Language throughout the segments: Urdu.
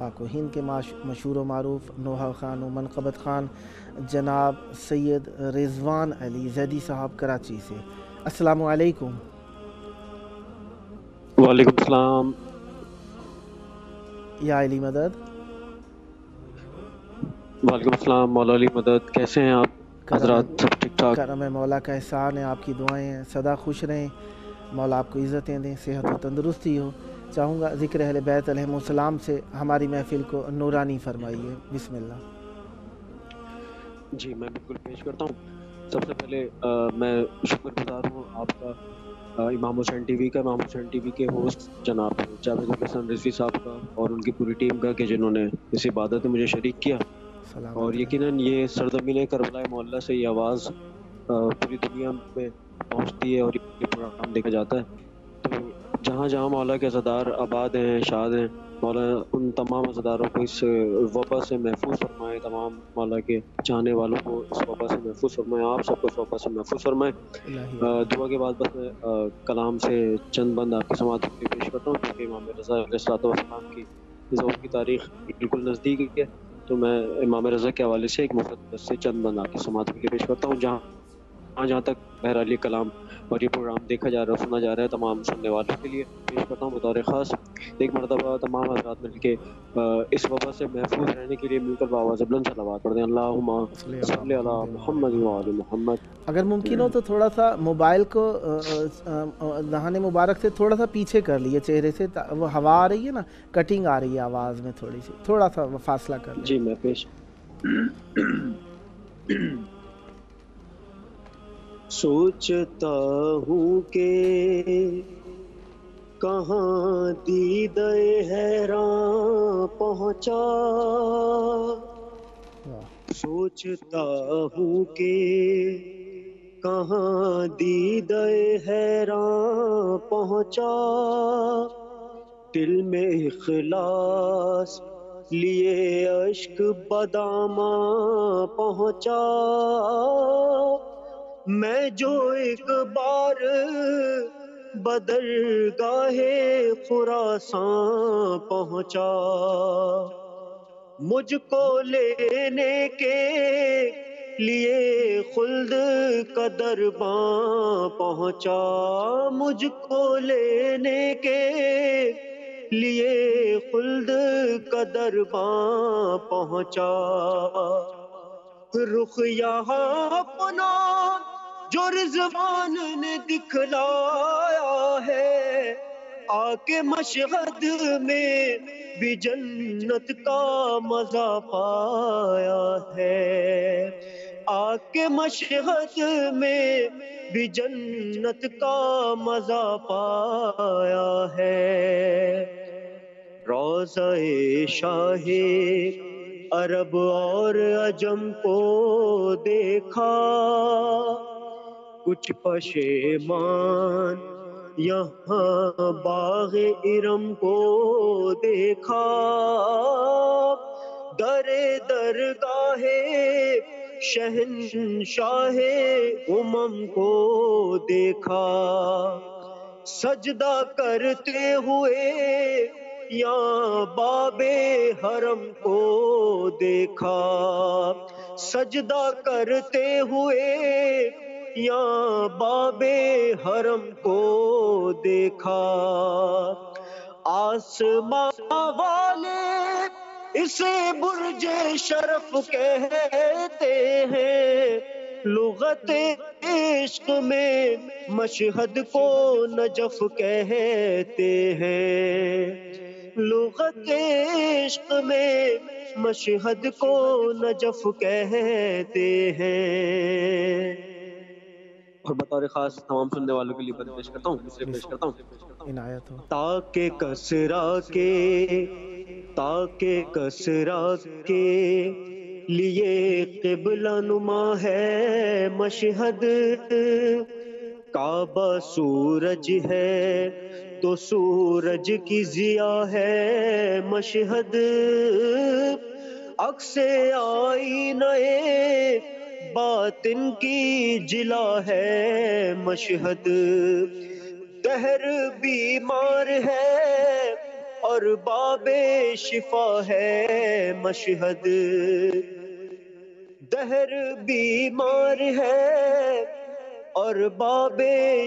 پاک و ہند کے مشہور و معروف نوحہ خان و منقبت خان جناب سید رضوان علی زیدی صاحب کراچی سے۔ السلام علیکم۔ وعلیکم السلام۔ یا علی مدد۔ وعلیکم السلام مولا علی مدد، کیسے ہیں آپ حضرات؟ سب ٹھیک ٹھاک؟ کرم مولا کا احسان ہے، آپ کی دعائیں ہیں، سدا خوش رہیں، مولا آپ کو عزتیں دیں، صحت و تندرستی ہو۔ چاہوں گا ذکر اہل بیت علیہم السلام سے ہماری محفل کو نورانی فرمائیے، بسم اللہ۔ جی میں بالکل پیش کرتا ہوں۔ سب سے پہلے میں شکر گزار ہوں آپ کا، امام حسین ٹی وی کا، امام حسین ٹی وی کے ہوسٹ جناب جاوید الحسن رضوی صاحب کا اور ان کی پوری ٹیم کا، کہ جنہوں نے اس عبادت میں مجھے شریک کیا۔ اور سلامت رہیں۔ یقیناً یہ سرزمین کربلا معلیٰ سے یہ آواز پوری دنیا میں پہنچتی ہے اور یہ پروگرام دیکھا جاتا ہے۔ تو جہاں جہاں مولا کے عزادار آباد ہیں، شاد ہیں، مولا ان تمام عزاداروں کو اس وبا سے محفوظ فرمائے، تمام مولا کے چاہنے والوں کو اس وبا سے محفوظ فرمائے، آپ سب کو اس وبا سے محفوظ فرمائے۔ الہی دعا کے بعد بس میں کلام سے چند بند آپ کی سماعت کے لیے پیش کرتا ہوں، کیونکہ امام رضا علیہ السلام کی ظہور کی تاریخ بالکل نزدیک ہے، تو میں امام رضا کے حوالے سے ایک مقدس سے چند بند آپ کی سماعت کے لیے پیش کرتا ہوں۔ جہاں تک بہرحال یہ کلام اور یہ پروگرام دیکھا جا رہا ہے، سنا جا رہا ہے، تمام سننے والوں کے لیے پیش کرتا ہوں بطور خاص۔ ایک مرتبہ تمام حضرات مل کے اس وبا سے محفوظ رہنے کے لیے مل کر بآواز بلند صلوات پڑھ دیں۔ اللہم صلی علی محمد وعلی محمد۔ اگر ممکن ہو تو تھوڑا سا موبائل کو دہان مبارک سے تھوڑا سا پیچھے کر لیے چہرے سے، وہ ہوا آ رہی ہے نا، کٹنگ آ رہی ہے آواز میں، تھوڑی سی تھوڑا سا فاصلہ کر لیں۔ جی میں پیش سوچتا ہوں کہ کہاں دیدہ حیراں پہنچا، سوچتا ہوں کہ کہاں دیدہ حیراں پہنچا، دل میں اخلاص لیے اشک بداماں پہنچا، میں جو ایک بار بدرگاہ خراساں پہنچا، مجھ کو لینے کے لیے خلد کا درباں پہنچا، مجھ کو لینے کے لیے خلد کا درباں پہنچا، رخ یہاں اپنا جو رضوان نے دکھلایا ہے، آ کے مشہد میں بھی جنت کا مزہ پایا ہے، آ کے مشہد میں بھی جنت کا مزہ پایا ہے، روضہ شاہ عرب اور عجم کو دیکھا، کچھ پشیمان یہاں باغ ارم کو دیکھا، درگاہ شہنشاہ کو دیکھا، سجدہ کرتے ہوئے یا باب حرم کو دیکھا، سجدہ کرتے ہوئے یا باب حرم کو دیکھا، آسماں والے اسے برج شرف کہتے ہیں، لغت عشق میں مشہد کو نجف کہتے ہیں، لغت عشق میں مشہد کو نجف کہتے ہیں۔ اور بطور خاص تمام سننے والوں کے لیے پیش کرتا ہوں، دوسرے پیش کرتا ہوں، عنایت ہو۔ تاکہ کسرا کے لیے قبلہ نما ہے مشہد، کعبہ سورج ہے تو سورج کی ضیاء ہے مشہد، عکس آئینہ باطن کی جلا ہے مشہد، دہر بیمار ہے اور باب شفا ہے مشہد، دہر بیمار ہے اور باب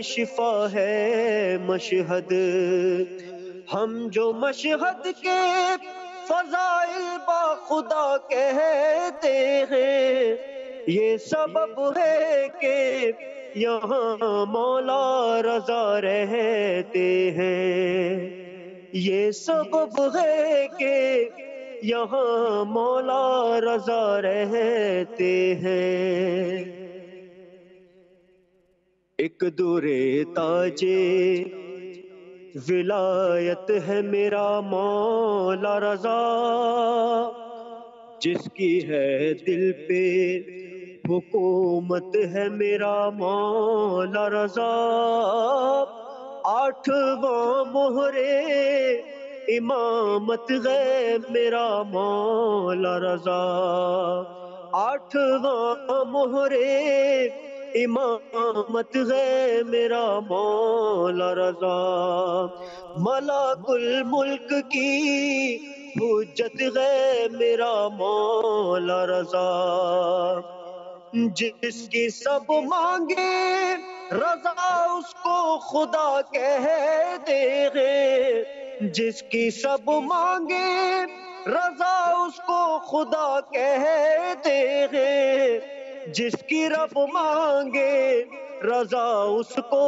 شفا ہے مشہد، ہم جو مشہد کے فضائل با خدا کہتے ہیں، یہ سبب ہے کہ یہاں مولا رضا رہتے ہیں، یہ سبب ہے کہ یہاں مولا رضا رہتے ہیں۔ ایک دورے تاجے ولایت ہے میرا مولا رضا، جس کی ہے دل پہ حکومت ہے میرا مولا رضا، آٹھواں مہرے امامت ہے میرا مولا رضا، آٹھواں مہرے امامت ہے میرا مولا رضا، ملک الملک کی حجت ہے میرا مولا رضا، جس کی سب مانگے رضا اس کو خدا کہتے ہیں، جس کی سب مانگے رضا اس کو خدا کہتے ہیں، جس کی رب مانگے رضا اس کو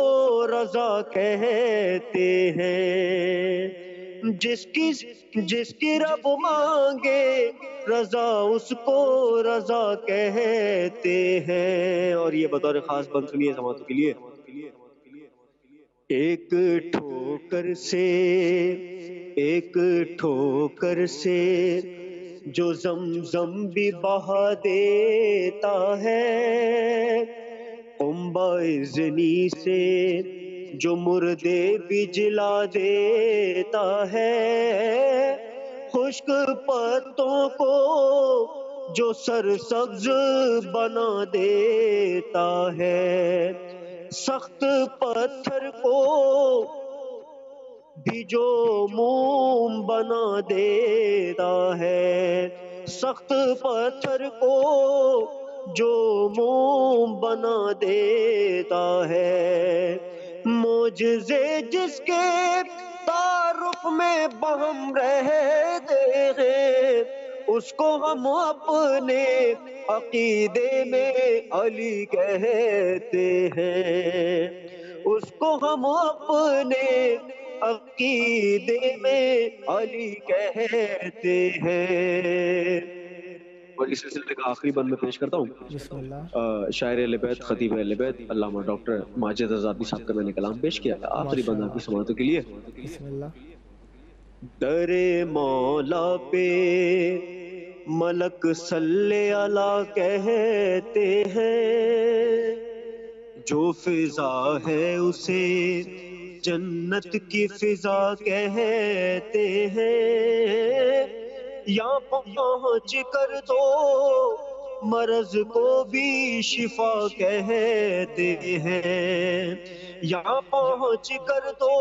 رضا کہتے ہیں، جس کی رب مانگے رضا اس کو رضا کہتے ہیں۔ اور یہ بطور خاص بند سنیے سماعتوں کے لیے، ایک ٹھوکر سے جو زمزم بھی بہا دیتا ہے، قمباز سے جو مردے بھی جلا دیتا ہے، خشک پتوں کو جو سرسبز بنا دیتا ہے، سخت پتھر کو بھی جو موم بنا دیتا ہے، سخت پتھر کو جو موم بنا دیتا ہے، معجزے جس کے تعارف میں بہم رہتے ہیں، اس کو ہم اپنے عقیدے میں علی کہتے ہیں، اس کو ہم اپنے عقیدے میں علی کہتے ہیں۔ اور اس سلسلے کا آخری بند میں پیش کرتا ہوں، بسم اللہ۔ شاعر اہل بیت، خطیب اہل بیت علامہ ڈاکٹر ماجد آزادی صاحب کا میں نے کلام پیش کیا، آخری بند آپ کی سماعتوں کے لیے۔ بسم اللہ۔ در مولا پہ ملک صلی اللہ کہتے ہیں، جو فضا ہے اسے جنت کی فضا کہتے ہیں، یہاں پہنچ کر تو مرض کو بھی شفا کہتے ہیں، یہاں پہنچ کر تو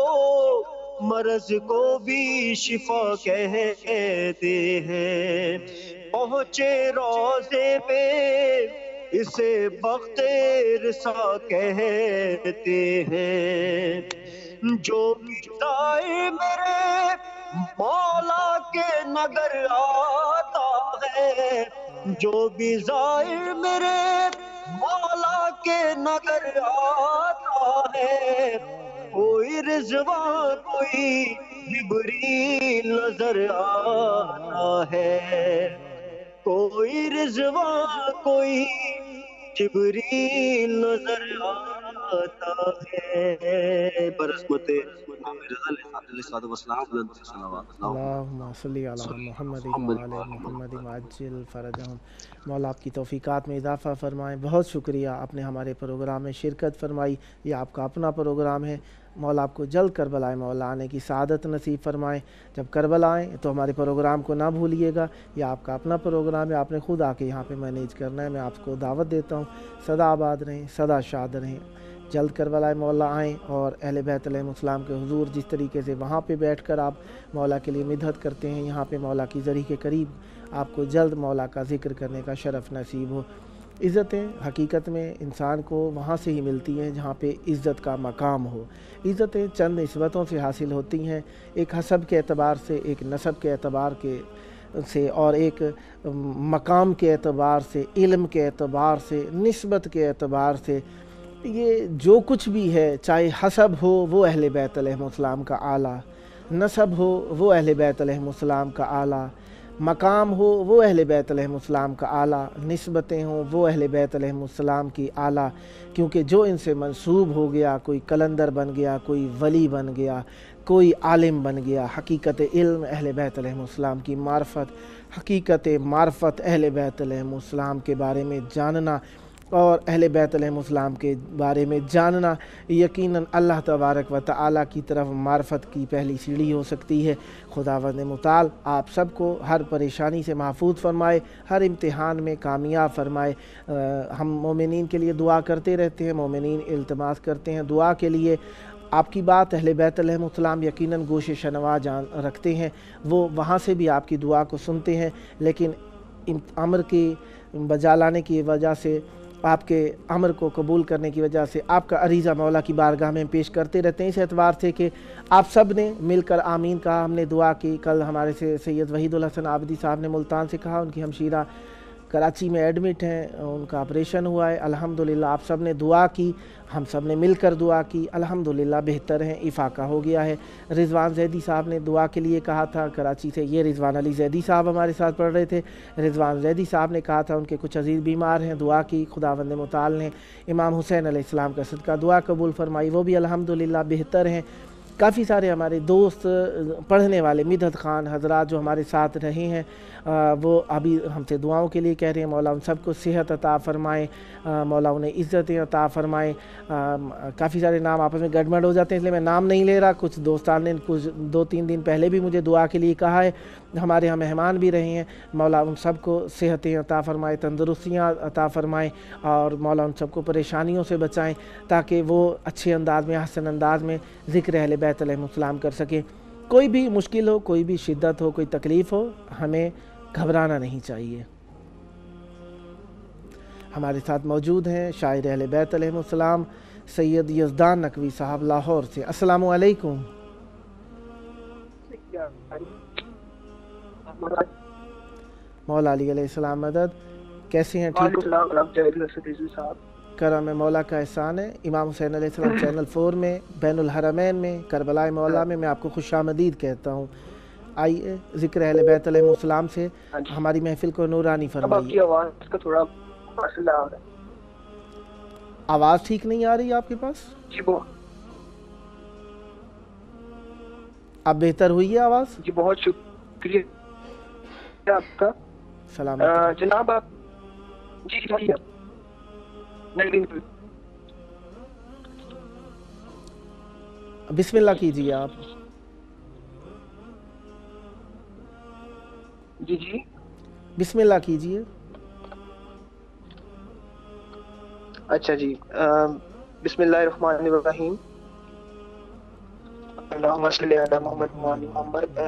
مرض کو بھی شفا کہتے ہیں، پہنچے روضے پہ اسے بخت رسا کہتے ہیں، جو بھی ظاہر میرے مولا کے نگر آتا ہے، جو بھی ظاہر میرے مولا کے نگر آتا ہے، کوئی رضوان کوئی جبریل نظر آتا ہے، کوئی رضوان کوئی جبریل نظر آتا ہے۔ برحمت امام رضا علیہ الصلوۃ والسلام بلند صلوات اللہم صلی علی محمد وعلی محمد وعجل فرجہم۔ مولا آپ کی توفیقات میں اضافہ فرمائیں۔ بہت شکریہ، آپ نے ہمارے پروگرام میں شرکت فرمائی، یہ آپ کا اپنا پروگرام ہے۔ مولا آپ کو جلد کربلا مولا آنے کی سعادت نصیب فرمائیں۔ جب کربلا آئیں تو ہمارے پروگرام کو نہ بھولیے گا، یہ آپ کا اپنا پروگرام ہے، آپ نے خود آ کے یہاں پہ مینیج کرنا ہے۔ میں آپ کو دعوت دیتا ہوں، سدا آباد رہیں، سدا شاد رہیں۔ جلد کربلا مولا آئیں اور اہل بیت علیہ السلام کے حضور جس طریقے سے وہاں پہ بیٹھ کر آپ مولا کے لیے مدحت کرتے ہیں، یہاں پہ مولا کی ذریعہ کے قریب آپ کو جلد مولا کا ذکر کرنے کا شرف نصیب ہو۔ عزتیں حقیقت میں انسان کو وہاں سے ہی ملتی ہیں جہاں پہ عزت کا مقام ہو۔ عزتیں چند نسبتوں سے حاصل ہوتی ہیں، ایک حسب کے اعتبار سے، ایک نسب کے اعتبار سے، اور ایک مقام کے اعتبار سے، علم کے اعتبار سے، نسبت کے اعتبار سے۔ یہ جو کچھ بھی ہے، چاہے حسب ہو وہ اہل بیت علیہ السلام کا اعلیٰ، نسب ہو وہ اہل بیت علیہ السلام کا اعلیٰ، مقام ہو وہ اہل بیت علیہ السلام کا اعلیٰ، نسبتیں ہوں وہ اہل بیت علیہ السلام کی اعلیٰ، کیونکہ جو ان سے منسوب ہو گیا، کوئی قلندر بن گیا، کوئی ولی بن گیا، کوئی عالم بن گیا، حقیقت علم اہل بیت علیہ السلام کی معرفت، حقیقت معرفت اہل بیت علیہ السلام کے بارے میں جاننا، اور اہل بیت علیہ السلام کے بارے میں جاننا یقیناً اللہ تبارک و تعالیٰ کی طرف معرفت کی پہلی سیڑھی ہو سکتی ہے۔ خداوند متعال آپ سب کو ہر پریشانی سے محفوظ فرمائے، ہر امتحان میں کامیاب فرمائے۔ ہم مومنین کے لیے دعا کرتے رہتے ہیں، مومنین التماس کرتے ہیں دعا کے لیے۔ آپ کی بات اہل بیت علیہ السلام یقیناً گوش شنوا رکھتے ہیں، وہ وہاں سے بھی آپ کی دعا کو سنتے ہیں، لیکن امر کی بجا لانے کی وجہ سے، آپ کے امر کو قبول کرنے کی وجہ سے آپ کا عریضہ مولا کی بارگاہ میں پیش کرتے رہتے ہیں، اس اعتبار سے کہ آپ سب نے مل کر آمین کہا، ہم نے دعا کی۔ کل ہمارے سے سید وحید الحسن عابدی صاحب نے ملتان سے کہا، ان کی ہمشیرہ کراچی میں ایڈمٹ ہیں، ان کا آپریشن ہوا ہے، الحمدللہ آپ سب نے دعا کی، ہم سب نے مل کر دعا کی، الحمدللہ بہتر ہیں، افاقہ ہو گیا ہے۔ رضوان زیدی صاحب نے دعا کے لیے کہا تھا کراچی سے، یہ رضوان علی زیدی صاحب ہمارے ساتھ پڑھ رہے تھے، رضوان زیدی صاحب نے کہا تھا ان کے کچھ عزیز بیمار ہیں، دعا کی، خداوند متعال نے امام حسین علیہ السلام کا صدقہ دعا قبول فرمائی، وہ بھی الحمدللہ بہتر ہیں۔ کافی سارے ہمارے دوست پڑھنے والے مدحت خان حضرات جو ہمارے ساتھ رہے ہیں، وہ ابھی ہم سے دعاؤں کے لیے کہہ رہے ہیں، مولا ان سب کو صحت عطا فرمائے، مولا انہیں عزتیں عطا فرمائے۔ کافی سارے نام آپس میں گڑبڑ ہو جاتے ہیں، اس لیے میں نام نہیں لے رہا۔ کچھ دوستان نے کچھ 2-3 دن پہلے بھی مجھے دعا کے لیے کہا ہے، ہمارے یہاں مہمان بھی رہے ہیں، مولا ان سب کو صحتیں عطا فرمائے، تندرستیاں عطا فرمائیں، اور مولا ان سب کو پریشانیوں سے بچائیں، تاکہ وہ اچھے انداز میں، حسن انداز میں ذکر اہل بیت علیہ السلام کر سکیں۔ کوئی بھی مشکل ہو، کوئی بھی شدت ہو، کوئی تکلیف ہو، ہمیں گھبرانا نہیں چاہیے۔ ہمارے ساتھ موجود ہیں شاعر اہل بیت علیہ السلام سید یزدان نقوی صاحب لاہور سے۔ السلام علیکم۔ مولا علی علیہ السلام مدد، کیسے ہیں؟ ٹھیک؟ کرم مولا کا احسان ہے۔ امام حسین علیہ السلام چینل 4 میں، بین الحرمین میں، کربلا مولا میں آپ کو خوش آمدید کہتا ہوں۔ آئیے ذکر اہل بیت علیہ السلام سے ہماری محفل کو نورانی فرمائیے۔ آواز کا تھوڑا فاصلہ آ رہا ہے۔ آواز ٹھیک نہیں آ رہی آپ کے پاس؟ جی وہ اب بہتر ہوئی ہے آواز؟ جی بہت شکریہ آپ کا۔ سلامت جناب آپ جی بسم اللہ کیجیے آپ۔ جی جی بسم اللہ کیجیے۔ اچھا جی، بسم اللہ الرحمن الرحیم، اللہم صلی علی محمد وعلی محمد۔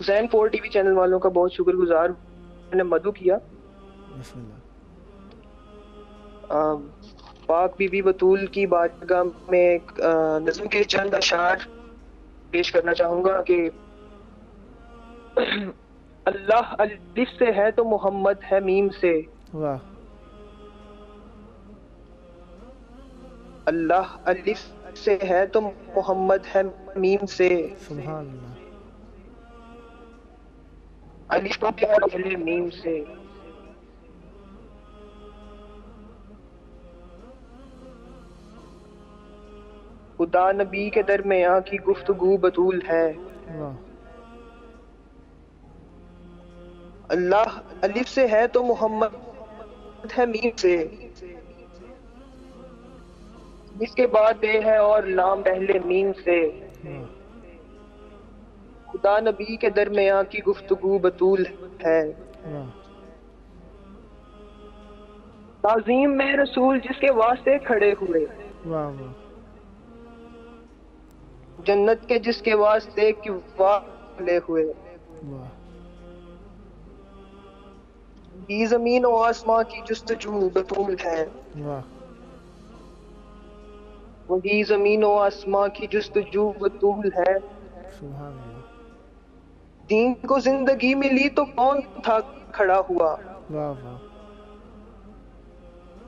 حسین 4 ٹی وی چینل والوں کا بہت شکر گزار، میں نے مدعو کیا۔ بسم اللہ۔ پاک بی بی بطول کی بارگاہ میں ایک نظم کے چند اشعار پیش کرنا چاہوں گا کہ اللہ الف سے ہے تو محمد ہے میم سے، واہ۔ اللہ الف سے ہے تو محمد ہے میم سے، سبحان اللہ۔ الف کو پیار پہلے میم سے، خدا نبی کے درمیاں کی گفتگو بطول ہے، واہ۔ اللہ الف سے ہے تو محمد ہے میم سے، اس کے بعد بے ہے اور لام پہلے میم سے، خدا نبی کے درمیاں کی گفتگو بطول ہے، تعظیم میں رسول جس کے واسطے کھڑے ہوئے، واہ واہ جنت کے جس کے واسطے کی واہ لے ہوئے، واہ یہ زمین و آسماں کی جستجو بطول ہے، واہ وہی زمین و آسماں کی جستجو بطول ہے، سبحان اللہ دین کو زندگی ملی تو کون تھا کھڑا ہوا، واہ واہ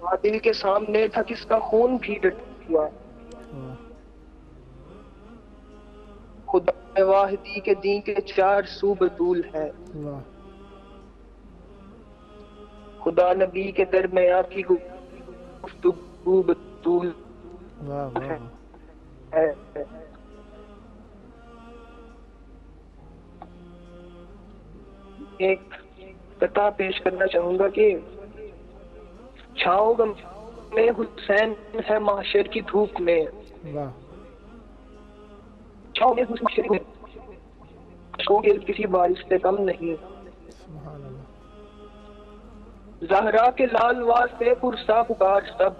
باطل کے سامنے تھا کس کا خون بھی ڈٹ ہوا، واہ خدا واحدی کے دین کے چار سو بطول ہے، واہ خدا نبی کے درمیان کی گفتگو بطول واہ واہ ہے۔ ایک قطعہ پیش کرنا چاہوں گا کہ چھاؤں گم میں حسین ہے محشر کی دھوپ میں، واہ چھاؤں میں حسین محشر میں شوق کسی بارش سے کم نہیں، سبحان اللہ زہرا کے لال واسطے پرسا پکار سب،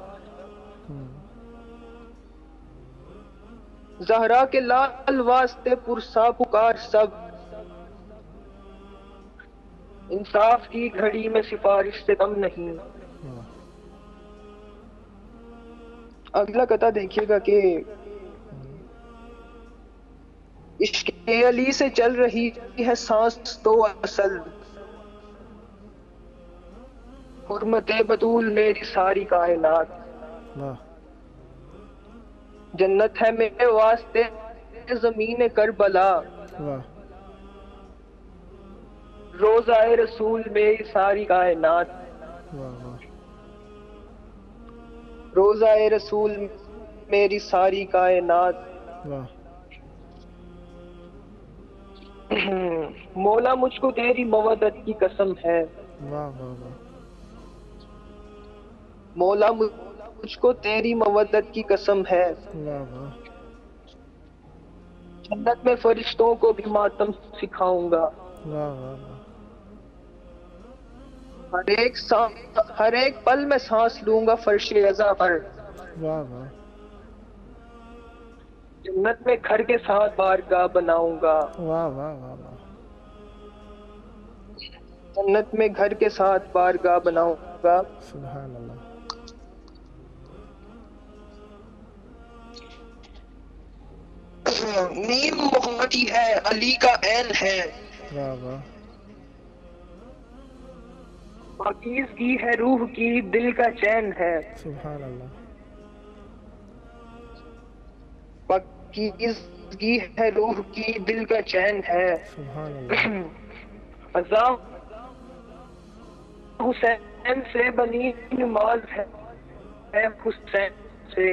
زہرا کے لال واسطے پرسا پکار سب، انصاف کی گھڑی میں سفارش سے کم نہیں۔ واہ اگلا قطعہ دیکھیے گا کہ عشق علی سے چل رہی ہے سانس تو اصل، حرمت بطول میری ساری کائنات، واہ جنت ہے میرے واسطے زمین کربلا، واہ روزہ رسول میری ساری کائنات، واہ واہ روزہ رسول میری ساری کائنات، واہ مولا مجھ کو تیری مودت کی قسم ہے، واہ واہ واہ مولا مجھ کو تیری مودت کی قسم ہے، واہ واہ جنت میں فرشتوں کو بھی ماتم سکھاؤں گا، واہ واہ واہ ہر ایک پل میں سانس لوں گا فرش رضا پر، واہ واہ جنت میں گھر کے ساتھ بارگاہ بناؤں گا، واہ واہ واہ واہ جنت میں گھر کے ساتھ بارگاہ بناؤں گا۔ سبحان اللہ نیم محمدی ہے علی کا عین ہے، واہ واہ پاکیزگی ہے روح کی دل کا چین ہے، سبحان اللہ پاکیزگی ہے روح کی دل کا چین ہے، سبحان اللہ عزا حسین سے بنی نماز ہے حسین سے،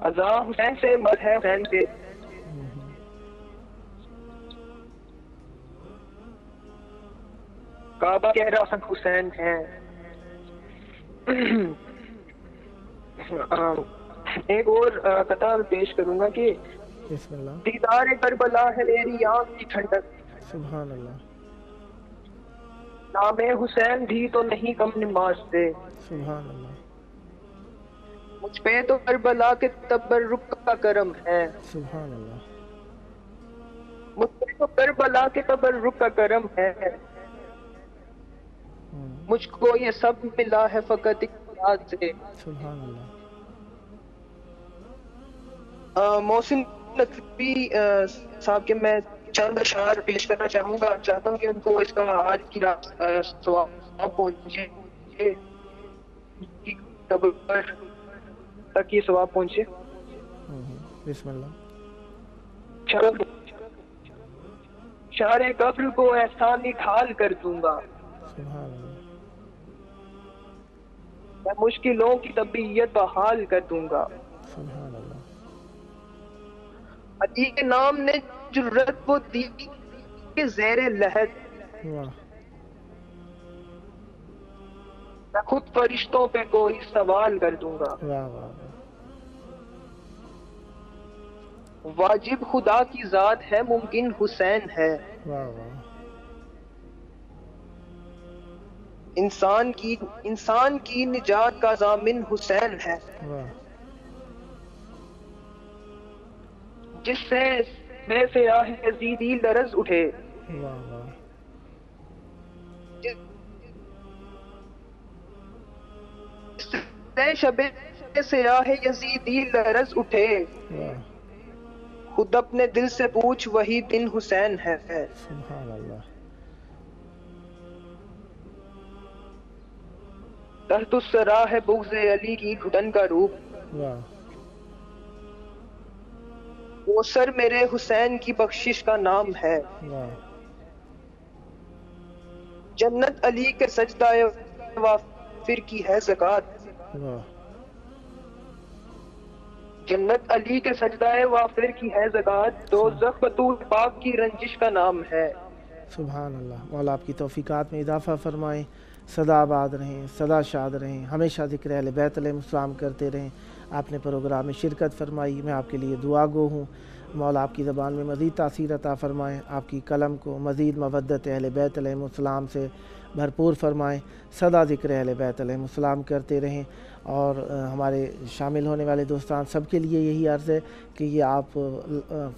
عزا حسین سے مر ہے حسین سے، کعبہ کہہ رہا حسین ہے۔ ایک اور قطعہ پیش کروں گا کہ بسم اللہ دیدار کربلا ہے میری آنکھ کی ٹھنڈک، سبحان اللہ نام حسین بھی تو نہیں کم نماز سے، سبحان اللہ مجھ پہ تو کربلا کے تبرک کا کرم ہے، سبحان اللہ مجھ پہ تو کربلا کے تبرک کا کرم ہے، مجھ کو یہ سب ملا ہے فقط ایک یاد سے۔ سبحان اللہ محسن نقوی صاحب کے میں چند اشعار پیش کرنا چاہتا ہوں کہ ان کو اس کا آج کی رات ثواب پہنچے، کی قبر تک یہ ثواب پہنچے۔ بسم اللہ شہر قبر کو احسانی ڈھال کر دوں گا، سبحان اللہ میں مشکلوں کی طبیعت بحال کر دوں گا، سبحان اللہ علی کے نام نے جرت وہ دی کہ زیر لحد، واہ میں خود فرشتوں پہ کوئی سوال کر دوں گا، واہ واہ واجب خدا کی ذات ہے ممکن حسین ہے، واہ واہ انسان کی نجات کا ضامن حسین ہے، واہ جس سے میں سے آہ یزیدی لرز اٹھے، واہ واہ جس سے شب سے آہ یزیدی لرز اٹھے، واہ خود اپنے دل سے پوچھ وہی دن حسین ہے، سبحان اللہ تحت الثری ہے بغض علی کی گھٹن کا روپ، واہ وہ سر میرے حسین کی بخشش کا نام ہے، واہ جنت علی کے سجدہ وافر کی ہے زکات، واہ جنت علی کے سجدہ وافر کی ہے زکات، دوزخ بطول پاک کی رنجش کا نام ہے۔ سبحان اللہ، مولا آپ کی توفیقات میں اضافہ فرمائیں، سدا آباد رہیں، سدا شاد رہیں، ہمیشہ ذکر اہل بیت علیہ السلام کرتے رہیں۔ آپ نے پروگرام میں شرکت فرمائی، میں آپ کے لیے دعا گو ہوں، مولا آپ کی زبان میں مزید تاثیر عطا فرمائیں، آپ کی قلم کو مزید مودت اہل بیت علیہ السلام سے بھرپور فرمائیں، سدا ذکر اہل بیت علیہ السلام کرتے رہیں۔ اور ہمارے شامل ہونے والے دوستان سب کے لیے یہی عرض ہے کہ یہ آپ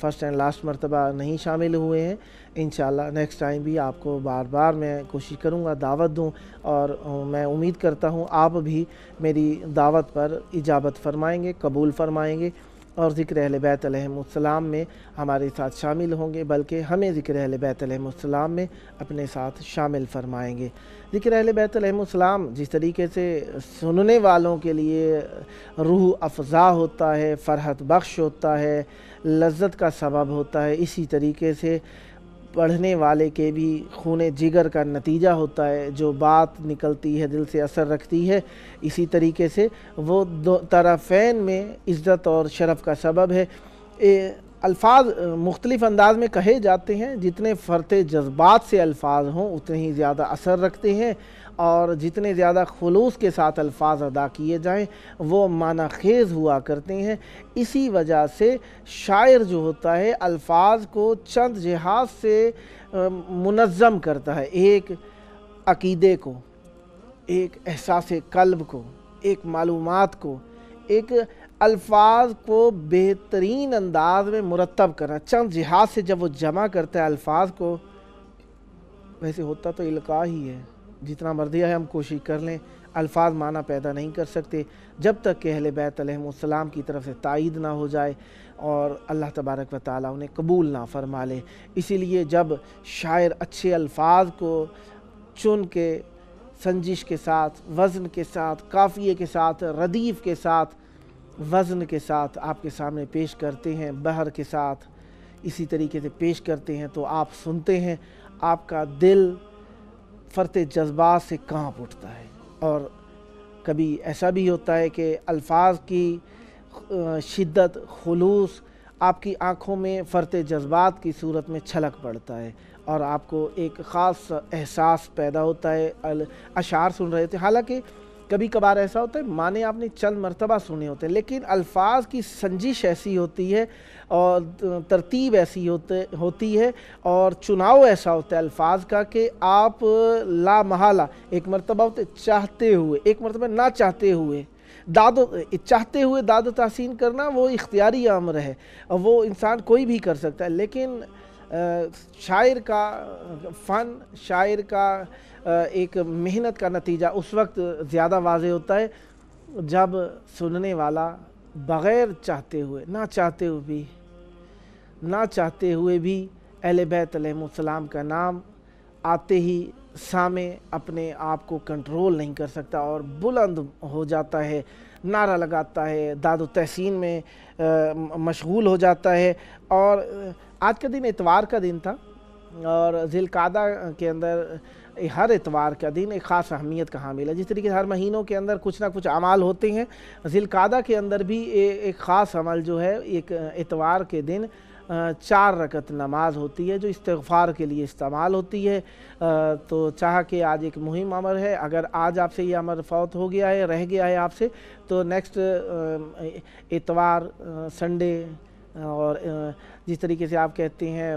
فرسٹ اینڈ لاسٹ مرتبہ نہیں شامل ہوئے ہیں، انشاءاللہ نیکسٹ ٹائم بھی آپ کو بار بار میں کوشش کروں گا دعوت دوں، اور میں امید کرتا ہوں آپ بھی میری دعوت پر اجابت فرمائیں گے، قبول فرمائیں گے، اور ذکر اہل بیت علیہ السلام میں ہمارے ساتھ شامل ہوں گے، بلکہ ہمیں ذکر اہل بیت علیہ السلام میں اپنے ساتھ شامل فرمائیں گے۔ ذکر اہل بیت علیہ السلام جس طریقے سے سننے والوں کے لیے روح افزا ہوتا ہے، فرحت بخش ہوتا ہے، لذت کا سبب ہوتا ہے، اسی طریقے سے پڑھنے والے کے بھی خون جگر کا نتیجہ ہوتا ہے، جو بات نکلتی ہے دل سے اثر رکھتی ہے، اسی طریقے سے وہ دو طرفین میں عزت اور شرف کا سبب ہے۔ الفاظ مختلف انداز میں کہے جاتے ہیں، جتنے فرط جذبات سے الفاظ ہوں اتنے ہی زیادہ اثر رکھتے ہیں، اور جتنے زیادہ خلوص کے ساتھ الفاظ ادا کیے جائیں وہ معنی خیز ہوا کرتے ہیں۔ اسی وجہ سے شاعر جو ہوتا ہے الفاظ کو چند جہاز سے منظم کرتا ہے، ایک عقیدے کو، ایک احساس قلب کو، ایک معلومات کو، ایک الفاظ کو بہترین انداز میں مرتب کرنا، چند جہاز سے جب وہ جمع کرتا ہے الفاظ کو، ویسے ہوتا تو القاء ہی ہے، جتنا مرضی ہے ہم کوشش کر لیں الفاظ معنی پیدا نہیں کر سکتے جب تک کہ اہل بیت علیہ السلام کی طرف سے تائید نہ ہو جائے اور اللہ تبارک و تعالیٰ انہیں قبول نہ فرما لے۔ اسی لیے جب شاعر اچھے الفاظ کو چن کے سنجش کے ساتھ، وزن کے ساتھ، قافیے کے ساتھ، ردیف کے ساتھ، وزن کے ساتھ آپ کے سامنے پیش کرتے ہیں، بحر کے ساتھ اسی طریقے سے پیش کرتے ہیں، تو آپ سنتے ہیں، آپ کا دل فرط جذبات سے کانپ اٹھتا ہے۔ اور کبھی ایسا بھی ہوتا ہے کہ الفاظ کی شدت، خلوص آپ کی آنکھوں میں فرط جذبات کی صورت میں چھلک پڑتا ہے، اور آپ کو ایک خاص احساس پیدا ہوتا ہے۔ اشعار سن رہے تھے، حالانکہ کبھی کبھار ایسا ہوتا ہے معنی آپ نے چند مرتبہ سنے ہوتے ہیں، لیکن الفاظ کی سنجش ایسی ہوتی ہے اور ترتیب ایسی ہوتی ہے اور چناؤ ایسا ہوتا ہے الفاظ کا کہ آپ لا محالہ ایک مرتبہ ہوتے چاہتے ہوئے، ایک مرتبہ نہ چاہتے ہوئے، چاہتے ہوئے داد و تحسین کرنا وہ اختیاری امر ہے، وہ انسان کوئی بھی کر سکتا ہے، لیکن شاعر کا فن، شاعر کا ایک محنت کا نتیجہ اس وقت زیادہ واضح ہوتا ہے جب سننے والا بغیر چاہتے ہوئے، نہ چاہتے ہوئے بھی اہل بیت علیہ السلام کا نام آتے ہی سامع اپنے آپ کو کنٹرول نہیں کر سکتا اور بلند ہو جاتا ہے، نعرہ لگاتا ہے، داد و تحسین میں مشغول ہو جاتا ہے۔ اور آج کا دن اتوار کا دن تھا، اور ذی القعدہ کے اندر ہر اتوار کا دن ایک خاص اہمیت کا حامل ہے۔ جس طریقے سے ہر مہینوں کے اندر کچھ نہ کچھ اعمال ہوتے ہیں، ذی القعدہ کے اندر بھی ایک خاص عمل جو ہے، ایک اتوار کے دن 4 رکعت نماز ہوتی ہے جو استغفار کے لیے استعمال ہوتی ہے۔ تو چاہا کہ آج ایک مہم امر ہے، اگر آج آپ سے یہ امر فوت ہو گیا ہے، رہ گیا ہے آپ سے، تو نیکسٹ اتوار، سنڈے، اور جس طریقے سے آپ کہتے ہیں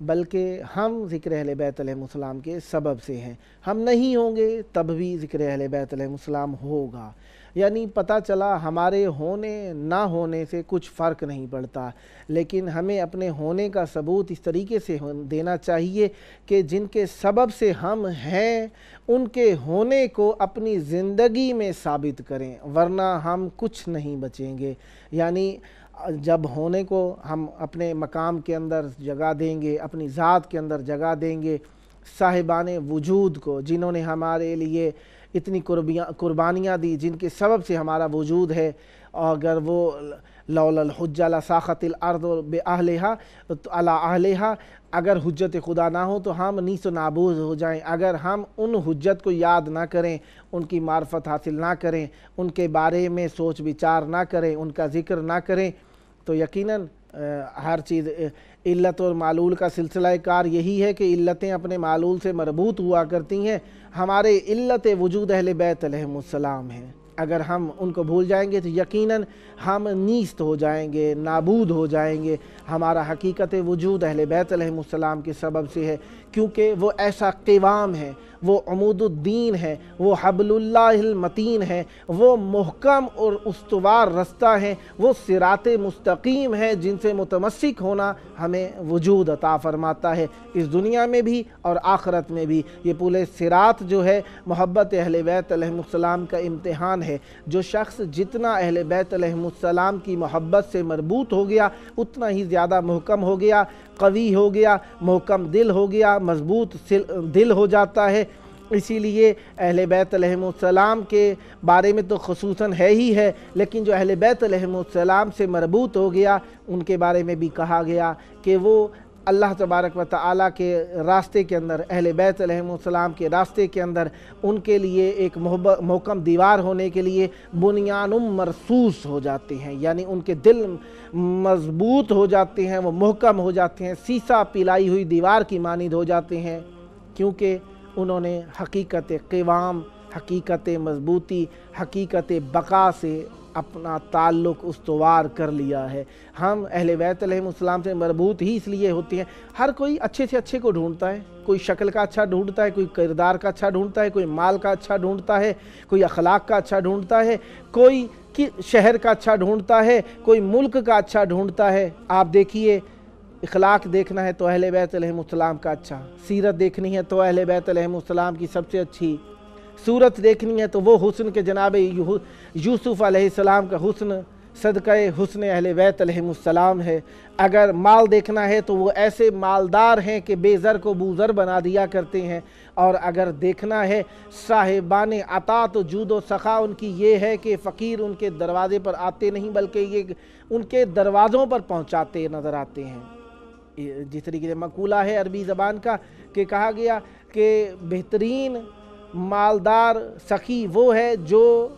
بلکہ ہم ذکر اہل بیت علیہ السلام کے سبب سے ہیں. ہم نہیں ہوں گے تب بھی ذکر اہل بیت علیہ السلام ہوگا. یعنی پتہ چلا ہمارے ہونے نہ ہونے سے کچھ فرق نہیں پڑتا، لیکن ہمیں اپنے ہونے کا ثبوت اس طریقے سے دینا چاہیے کہ جن کے سبب سے ہم ہیں ان کے ہونے کو اپنی زندگی میں ثابت کریں، ورنہ ہم کچھ نہیں بچیں گے. یعنی جب ہونے کو ہم اپنے مقام کے اندر جگہ دیں گے، اپنی ذات کے اندر جگہ دیں گے، صاحبان وجود کو جنہوں نے ہمارے لیے اتنی قربانیاں دی، جن کے سبب سے ہمارا وجود ہے، اگر وہ لولا الحجہ لساخت الارض باہلہا علی اہلہا، اگر حجت خدا نہ ہو تو ہم نیست و نابود ہو جائیں. اگر ہم ان حجت کو یاد نہ کریں، ان کی معرفت حاصل نہ کریں، ان کے بارے میں سوچ بچار نہ کریں، ان کا ذکر نہ کریں، تو یقیناً ہر چیز علت اور معلول کا سلسلہ کار یہی ہے کہ علتیں اپنے معلول سے مربوط ہوا کرتی ہیں. ہمارے علت وجود اہل بیت علیہ السلام ہیں. اگر ہم ان کو بھول جائیں گے تو یقیناً ہم نیست ہو جائیں گے، نابود ہو جائیں گے. ہمارا حقیقت وجود اہل بیت علیہ السلام کے سبب سے ہے، کیونکہ وہ ایسا قوام ہے، وہ عمود الدین ہے، وہ حبل اللہ المتین ہے، وہ محکم اور استوار رستہ ہیں، وہ صراط مستقیم ہے جن سے متمسک ہونا ہمیں وجود عطا فرماتا ہے، اس دنیا میں بھی اور آخرت میں بھی. یہ پورے صراط جو ہے محبت اہل بیت علیہ السلام کا امتحان ہے. جو شخص جتنا اہل بیت علیہ السلام کی محبت سے مربوط ہو گیا اتنا ہی زیادہ محکم ہو گیا، قوی ہو گیا، محکم دل ہو گیا، مضبوط دل ہو جاتا ہے. اسی لیے اہل بیت علیہ السلام کے بارے میں تو خصوصاً ہے ہی ہے، لیکن جو اہل بیت علیہ السلام سے مربوط ہو گیا ان کے بارے میں بھی کہا گیا کہ وہ اللہ تبارک و تعالیٰ کے راستے کے اندر، اہل بیت علیہ السلام کے راستے کے اندر ان کے لیے ایک محکم دیوار ہونے کے لیے بنیان مرصوص ہو جاتے ہیں. یعنی ان کے دل مضبوط ہو جاتے ہیں، وہ محکم ہو جاتے ہیں، سیسا پلائی ہوئی دیوار کی مانند ہو جاتے ہیں، کیونکہ انہوں نے حقیقت قوام، حقیقت مضبوطی، حقیقت بقا سے اپنا تعلق استوار کر لیا ہے. ہم اہل بیت علیہ السلام سے مربوط ہی اس لیے ہوتے ہیں. ہر کوئی اچھے سے اچھے کو ڈھونڈتا ہے، کوئی شکل کا اچھا ڈھونڈتا ہے، کوئی کردار کا اچھا ڈھونڈتا ہے، کوئی مال کا اچھا ڈھونڈتا ہے، کوئی اخلاق کا اچھا ڈھونڈتا ہے، کوئی شہر کا اچھا ڈھونڈتا ہے، کوئی ملک کا اچھا ڈھونڈتا ہے. آپ دیکھیے، اخلاق دیکھنا ہے تو اہل بیت علیہ السلام کا اچھا، سیرت دیکھنی ہے تو اہل بیت علیہ السلام کی سب سے اچھی، صورت دیکھنی ہے تو وہ حسن کے جناب یوسف علیہ السلام کا حسن صدقہ حسن اہل بیت علیہ السلام ہے. اگر مال دیکھنا ہے تو وہ ایسے مالدار ہیں کہ بے زر کو بوزر بنا دیا کرتے ہیں. اور اگر دیکھنا ہے صاحبان عطا تو جود و سخا ان کی یہ ہے کہ فقیر ان کے دروازے پر آتے نہیں بلکہ یہ ان کے دروازوں پر پہنچاتے نظر آتے ہیں. جس طریقے سے مقولہ ہے عربی زبان کا کہ کہا گیا کہ بہترین مالدار سخی وہ ہے جو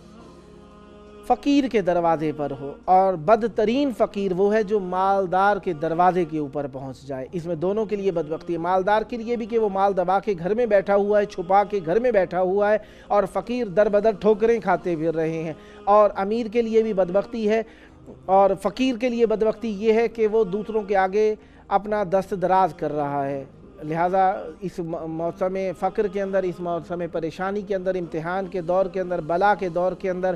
فقیر کے دروازے پر ہو، اور بدترین فقیر وہ ہے جو مالدار کے دروازے کے اوپر پہنچ جائے. اس میں دونوں کے لیے بدبختی ہے، مالدار کے لیے بھی کہ وہ مال دبا کے گھر میں بیٹھا ہوا ہے، چھپا کے گھر میں بیٹھا ہوا ہے، اور فقیر در بدر ٹھوکریں کھاتے پھر رہے ہیں. اور امیر کے لیے بھی بدبختی ہے، اور فقیر کے لیے بدبختی یہ ہے کہ وہ دوسروں کے آگے اپنا دست دراز کر رہا ہے. لہٰذا اس موسم فقر کے اندر، اس موسم پریشانی کے اندر، امتحان کے دور کے اندر، بلا کے دور کے اندر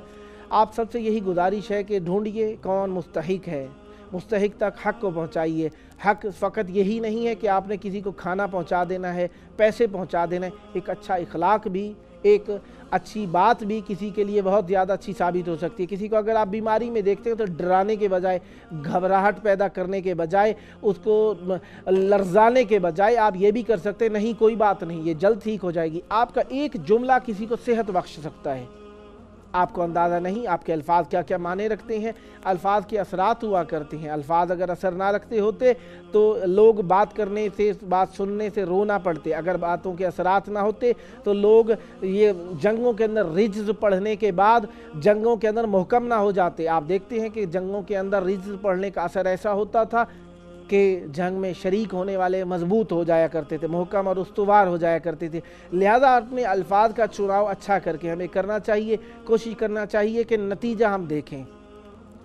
آپ سب سے یہی گزارش ہے کہ ڈھونڈیے کون مستحق ہے، مستحق تک حق کو پہنچائیے. حق فقط یہی نہیں ہے کہ آپ نے کسی کو کھانا پہنچا دینا ہے، پیسے پہنچا دینا ہے. ایک اچھا اخلاق بھی، ایک اچھی بات بھی کسی کے لیے بہت زیادہ اچھی ثابت ہو سکتی ہے. کسی کو اگر آپ بیماری میں دیکھتے ہیں تو ڈرانے کے بجائے، گھبراہٹ پیدا کرنے کے بجائے، اس کو لرزانے کے بجائے آپ یہ بھی کر سکتے ہیں نہیں کوئی بات نہیں، یہ جلد ٹھیک ہو جائے گی. آپ کا ایک جملہ کسی کو صحت بخش سکتا ہے. آپ کو اندازہ نہیں آپ کے الفاظ کیا کیا معنی رکھتے ہیں. الفاظ کے اثرات ہوا کرتے ہیں. الفاظ اگر اثر نہ رکھتے ہوتے تو لوگ بات کرنے سے، بات سننے سے رونا پڑتے. اگر باتوں کے اثرات نہ ہوتے تو لوگ یہ جنگوں کے اندر رجز پڑھنے کے بعد جنگوں کے اندر محکم نہ ہو جاتے. آپ دیکھتے ہیں کہ جنگوں کے اندر رجز پڑھنے کا اثر ایسا ہوتا تھا کہ جنگ میں شریک ہونے والے مضبوط ہو جایا کرتے تھے، محکم اور استوار ہو جایا کرتے تھے. لہذا اپنے الفاظ کا چناؤ اچھا کر کے ہمیں کرنا چاہیے. کوشش کرنا چاہیے کہ نتیجہ ہم دیکھیں.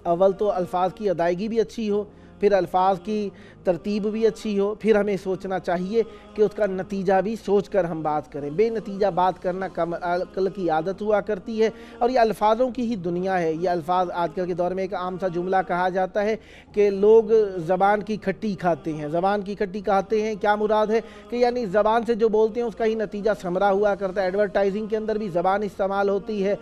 اول تو الفاظ کی ادائیگی بھی اچھی ہو، پھر الفاظ کی ترتیب بھی اچھی ہو، پھر ہمیں سوچنا چاہیے کہ اس کا نتیجہ بھی سوچ کر ہم بات کریں۔ بے نتیجہ بات کرنا کم عقل کی عادت ہوا کرتی ہے، اور یہ الفاظوں کی ہی دنیا ہے۔ یہ الفاظ آج کل کے دور میں ایک عام سا جملہ کہا جاتا ہے کہ لوگ زبان کی کھٹی کھاتے ہیں۔ زبان کی کھٹی کھاتے ہیں کیا مراد ہے کہ یعنی زبان سے جو بولتے ہیں اس کا ہی نتیجہ ثمرہ ہوا کرتا ہے۔ ایڈورٹائزنگ کے اندر بھی زبان استعمال ہوتی ہے،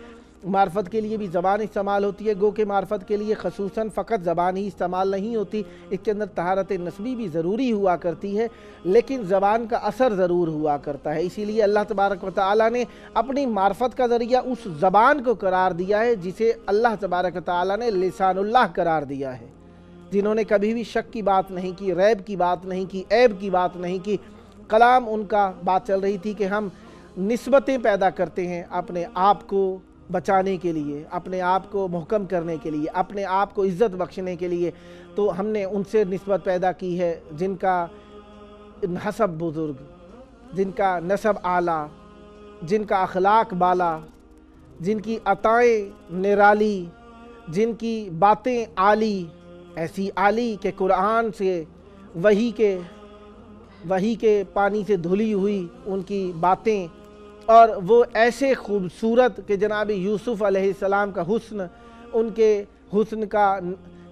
معرفت کے لیے بھی زبان استعمال ہوتی ہے، گو کہ معرفت کے لیے خصوصاً فقط زبان ہی استعمال نہیں ہوتی، اس کے اندر طہارت نسبی بھی ضروری ہوا کرتی ہے، لیکن زبان کا اثر ضرور ہوا کرتا ہے۔ اسی لیے اللہ تبارک و تعالیٰ نے اپنی معرفت کا ذریعہ اس زبان کو قرار دیا ہے جسے اللہ تبارک و تعالیٰ نے لسان اللہ قرار دیا ہے، جنہوں نے کبھی بھی شک کی بات نہیں کی، ریب کی بات نہیں کی، عیب کی بات نہیں کی۔ کلام ان کا بات چل رہی تھی کہ ہم نسبتیں پیدا کرتے ہیں اپنے آپ کو بچانے کے لیے، اپنے آپ کو محکم کرنے کے لیے، اپنے آپ کو عزت بخشنے کے لیے، تو ہم نے ان سے نسبت پیدا کی ہے جن کا حسب بزرگ، جن کا نسب اعلیٰ، جن کا اخلاق بالا، جن کی عطائیں نرالی، جن کی باتیں عالی، ایسی عالی کہ قرآن سے وحی کے پانی سے دھلی ہوئی ان کی باتیں، اور وہ ایسے خوبصورت کہ جناب یوسف علیہ السلام کا حسن، ان کے حسن کا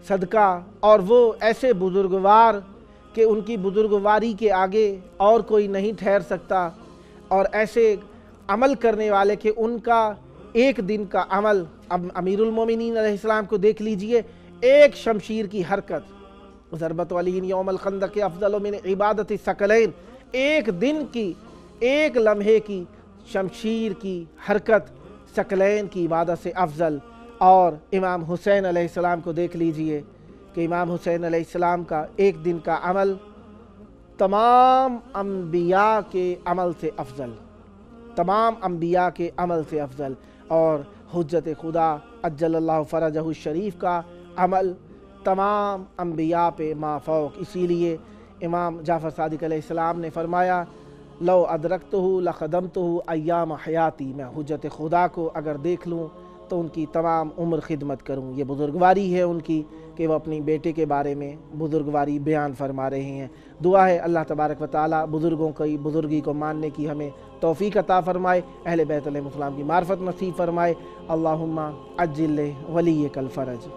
صدقہ، اور وہ ایسے بزرگوار کہ ان کی بزرگواری کے آگے اور کوئی نہیں ٹھہر سکتا، اور ایسے عمل کرنے والے کہ ان کا ایک دن کا عمل، اب امیر المومنین علیہ السلام کو دیکھ لیجئے، ایک شمشیر کی حرکت، ضربت علی یوم الخندق افضل من عبادت الثقلین، ایک دن کی، ایک لمحے کی شمشیر کی حرکت ثقلین کی عبادت سے افضل۔ اور امام حسین علیہ السلام کو دیکھ لیجئے کہ امام حسین علیہ السلام کا ایک دن کا عمل تمام انبیاء کے عمل سے افضل، تمام انبیاء کے عمل سے افضل، اور حجت خدا عجل اللہ فرجہ الشریف کا عمل تمام انبیاء پہ مافوق۔ اسی لیے امام جعفر صادق علیہ السلام نے فرمایا لو ادرکتہ لخدمتہ ایام حیاتی، میں حجت خدا کو اگر دیکھ لوں تو ان کی تمام عمر خدمت کروں۔ یہ بزرگواری ہے ان کی کہ وہ اپنی بیٹے کے بارے میں بزرگواری بیان فرما رہے ہیں۔ دعا ہے اللہ تبارک و تعالیٰ بزرگوں کی بزرگی کو ماننے کی ہمیں توفیق عطا فرمائے، اہل بیت علیہ السلام کی معرفت نصیب فرمائے۔ اللہم عجل ولیک الفرج۔